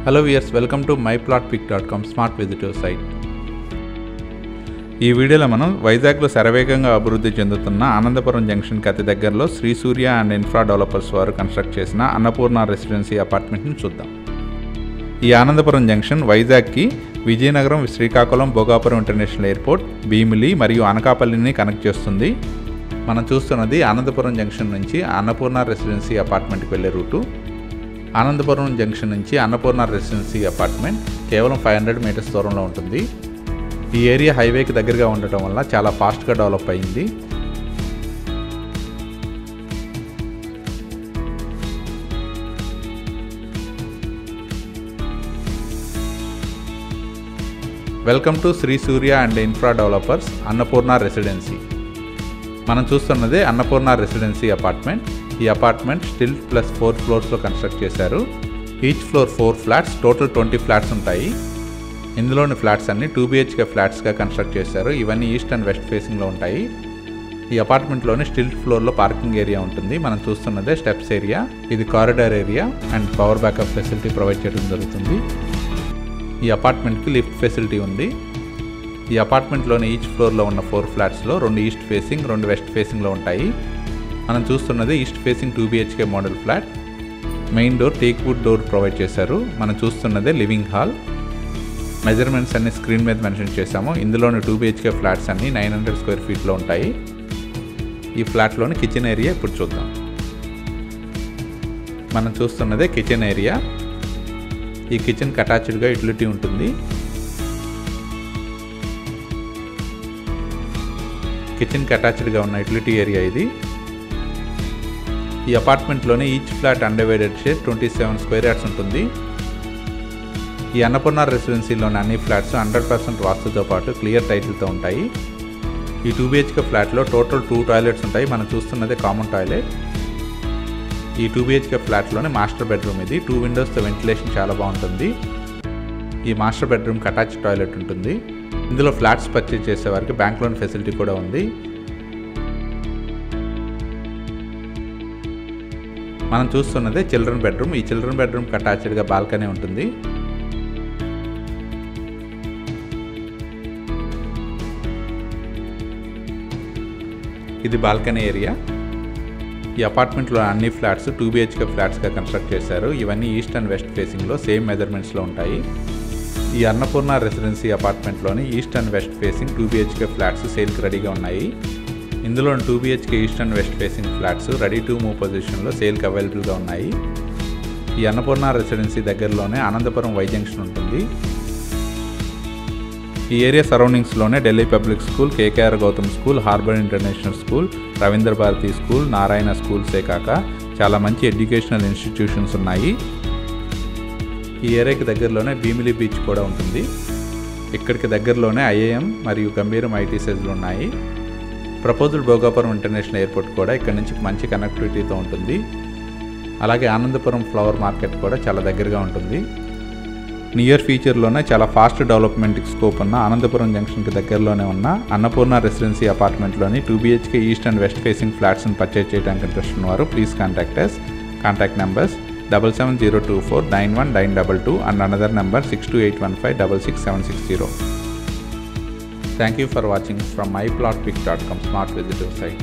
Hello viewers, welcome to myplotpic.com smart visitor site. ఈ వీడియోలో మనం వైజాగ్లో శరవేగంగా అభివృద్ధి చెందుతున్న ఆనందపురం జంక్షన్కి అతి దగ్గరలో Shri Surya and infra Developers వారు కన్స్ట్రక్ట్ చేసిన అన్నపూర్ణ రెసిడెన్సీ అపార్ట్మెంట్ని చూద్దాం. ఈ ఆనందపురం జంక్షన్ వైజాగ్కి విజయనగరం, శ్రీకాకుళం, భోగాపురం ఇంటర్నేషనల్ ఎయిర్పోర్ట్, భీమిలి మరియు అనకాపల్లిని కనెక్ట్ చేస్తుంది. మనం చూస్తున్నది ఆనందపురం జంక్షన్ నుంచి అన్నపూర్ణ రెసిడెన్సీ అపార్ట్మెంట్కి వెళ్ళే రూటు. ఆనందపురం జంక్షన్ నుంచి అన్నపూర్ణ రెసిడెన్సీ అపార్ట్మెంట్ కేవలం 500 మీటర్స్ దూరంలో ఉంటుంది. ఈ ఏరియా హైవేకి దగ్గరగా ఉండటం వల్ల చాలా ఫాస్ట్గా డెవలప్ అయింది. Welcome to Shri Surya and infra developers Annapurna residency. మనం చూస్తున్నదే అన్నపూర్ణ రెసిడెన్సీ అపార్ట్మెంట్. ఈ అపార్ట్మెంట్ స్టిల్ ప్లస్ 4 ఫ్లోర్స్లో కన్స్ట్రక్ట్ చేశారు. Each floor 4 flats, total 20 flats ఉంటాయి. ఇందులోని ఫ్లాట్స్ అన్ని 2 BHK ఫ్లాట్స్గా కన్స్ట్రక్ట్ చేశారు. ఇవన్నీ ఈస్ట్ అండ్ వెస్ట్ ఫేసింగ్లో ఉంటాయి. ఈ అపార్ట్మెంట్లోని స్టిల్ ఫ్లోర్లో పార్కింగ్ ఏరియా ఉంటుంది. మనం చూస్తున్నదే స్టెప్స్ ఏరియా. ఇది corridor area and power backup facility provide చేయడం జరుగుతుంది. ఈ అపార్ట్మెంట్కి లిఫ్ట్ ఫెసిలిటీ ఉంది. ఈ అపార్ట్మెంట్లోని ఈచ్ ఫ్లోర్లో ఉన్న 4 ఫ్లాట్స్లో 2 ఈస్ట్ ఫేసింగ్, 2 వెస్ట్ ఫేసింగ్లో ఉంటాయి. మనం చూస్తున్నది east facing 2 BHK model flat. Main door teak wood door provide చేశారు. మనం చూస్తున్నదే లివింగ్ హాల్. మెజర్మెంట్స్ అన్ని స్క్రీన్ మీద మెన్షన్ చేశాము. ఇందులోని 2 BHK ఫ్లాట్స్ అన్ని 900 స్క్వేర్ ఫీట్లో ఉంటాయి. ఈ ఫ్లాట్లోని కిచెన్ ఏరియా ఇప్పుడు చూద్దాం. మనం చూస్తున్నదే కిచెన్ ఏరియా. ఈ కిచెన్కి అటాచ్డ్గా యూటిలిటీ ఉంటుంది. కిచెన్కి అటాచ్డ్గా ఉన్న యూటిలిటీ ఏరియా ఇది. ఈ అపార్ట్మెంట్లోనే each flat undivided share 27 square yards ఉంటుంది. ఈ అన్నపూర్ణ రెసిడెన్సీలోని అన్ని ఫ్లాట్స్ 100% వాస్తుతో పాటు క్లియర్ టైటిల్తో ఉంటాయి. ఈ 2 BHK ఫ్లాట్లో టోటల్ 2 టాయిలెట్స్ ఉంటాయి. మనం చూస్తున్నదే కామన్ టాయిలెట్. ఈ 2 BHK ఫ్లాట్లోనే మాస్టర్ బెడ్రూమ్ ఇది. 2 విండోస్తో వెంటిలేషన్ చాలా బాగుంటుంది. ఈ మాస్టర్ బెడ్రూమ్కి అటాచ్ టాయిలెట్ ఉంటుంది. ఇందులో ఫ్లాట్స్ పర్చేజ్ చేసే వారికి బ్యాంక్ లోన్ ఫెసిలిటీ కూడా ఉంది. మనం చూస్తున్నదే చిల్డ్రన్ బెడ్రూమ్. ఈ చిల్డ్రన్ బెడ్రూమ్కి అటాచ్డ్గా బాల్కనీ ఉంటుంది. ఇది బాల్కనీ ఏరియా. ఈ అపార్ట్మెంట్లో అన్ని ఫ్లాట్స్ 2 BHK ఫ్లాట్స్గా కన్స్ట్రక్ట్ చేశారు. ఇవన్నీ ఈస్ట్ అండ్ వెస్ట్ ఫేసింగ్లో సేమ్ మెజర్మెంట్స్లో ఉంటాయి. ఈ అన్నపూర్ణ రెసిడెన్సీ అపార్ట్మెంట్లోని east and west facing 2 BHK flats సేల్కి రెడీగా ఉన్నాయి. ఇందులో 2 BHK east and west facing flats ready to move పొజిషన్లో సేల్కి అవైలబుల్గా ఉన్నాయి. ఈ అన్నపూర్ణ రెసిడెన్సీ దగ్గరలోనే ఆనందపురం వై జంక్షన్ ఉంటుంది. ఈ ఏరియా సరౌండింగ్స్లోనే Delhi Public School, KKR Gautam School, Harbour International School, Ravindra Bharati School, Narayana స్కూల్సే కాక చాలా మంచి ఎడ్యుకేషనల్ ఇన్స్టిట్యూషన్స్ ఉన్నాయి. ఈ ఏరియాకి దగ్గరలోనే భీమిలి బీచ్ కూడా ఉంటుంది. ఇక్కడికి దగ్గరలోనే IIM మరియు గంభీరం ITSలు ఉన్నాయి. ప్రపోజ్డ్ భోగాపురం ఇంటర్నేషనల్ ఎయిర్పోర్ట్ కూడా ఇక్కడ నుంచి మంచి కనెక్టివిటీతో ఉంటుంది. అలాగే ఆనందపురం ఫ్లవర్ మార్కెట్ కూడా చాలా దగ్గరగా ఉంటుంది. నియర్ ఫ్యూచర్లోనే చాలా ఫాస్ట్ డెవలప్మెంట్కి స్కోప్ ఉన్న ఆనందపురం జంక్షన్కి దగ్గరలోనే ఉన్న అన్నపూర్ణ రెసిడెన్సీ అపార్ట్మెంట్లోని 2 BHK east and west facing ఫ్లాట్స్ని పర్చేజ్ చేయడానికి ఇంట్రెస్ట్ ఉన్నవారు please contact us. Contact numbers 7702491922 and another number 6281566760. Thank you for watching from myplotpic.com smart visitor site.